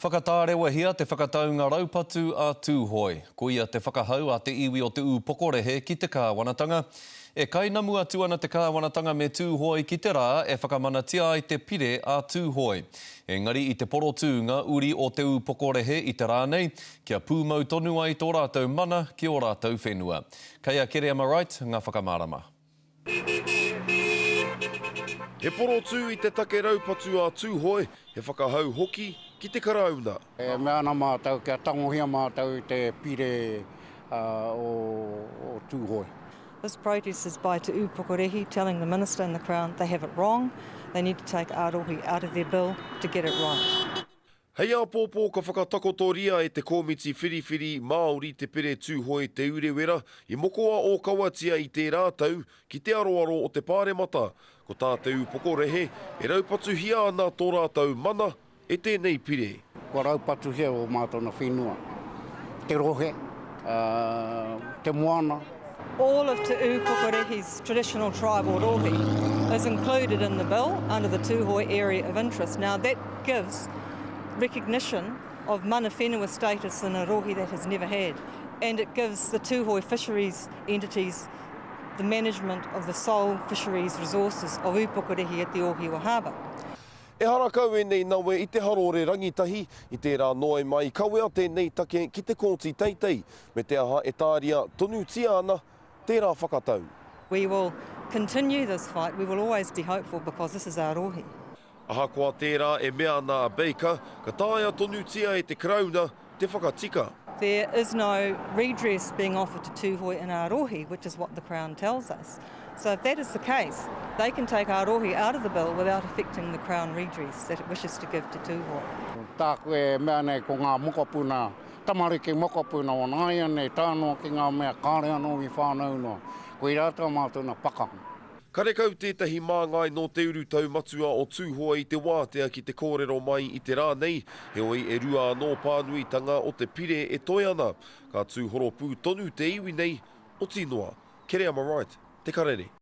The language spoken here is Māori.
Whakatārewa hia te whakataunga raupatu a Tūhoe. Ko ia te whakahau a te iwi o te Pokorehe ki te kāwanatanga. E kainamu atu ana te kāwanatanga me Tūhoe ki te rā e whakamanatia ai te pire a Tūhoe. Engari i te poro tūnga uri o te Pokorehe i te rānei, kia pūmau tonu ai tō rātou mana ki o rātou whenua. Kei a Kere Am I Right, ngā whakamārama. He poro tū i te take raupatu a Tūhoe, he whakahau hoki ki te karauna. E mea ana mātou kia tangohia mātou te pire o Tūhoe. This protest is by Te Pokorehi telling the Minister and the Crown they have it wrong. They need to take Ārohi out of their bill to get it right. Hei a pōpō ka whakatakotoria e te kōmiti whiriwhiri Māori te pire Tūhoe te urewera i mokoa o kawatia i te rātau ki te aroaro o te pāremata. Ko tā te Pokorehe e raupatu hia ana tō rātau mana e tēnei pire. Ko raupatu hea o mātona whenua. Te rohe, te moana. All of Te Pokorehi's traditional tribal rohe is included in the bill under the Tūhoe area of interest. Now that gives recognition of mana whenua status in a rohe that has never had, and it gives the Tūhoe fisheries entities the management of the sole fisheries resources of Pokorehi at the Ohiwa Harbour. E harakau e nei nawe i te harore rangitahi i te rā noe mai kawea tēnei take ki te kōti teitei me te aha e tāria tonu tia ana tērā whakatau. We will continue this fight. We will always be hopeful because this is our rohe. Ahakoa tērā e mea ana a Baker, ka tāia tonu tia e te krauna te whakatika. There is no redress being offered to Tūhoe in our rohe, which is what the Crown tells us. So if that is the case, they can take our rohe out of the bill without affecting the Crown redress that it wishes to give to Tūhoe. Tā koe mea nei ko ngā mokopuna, tamariki mokopuna o nāia nei tānoa ki ngā mea kāre anō i whānau noa. Ko i rātou mātuna pakanga. Karekau tētahi māngai no te uru taumatua o Tūhoe i te wātea ki te kōrero mai i te rānei, he oi e rua anō pānuitanga o te pire e toi ana. Ka tūhoro pū tonu te iwi nei o tinoa. Kere Am I Right, te karere.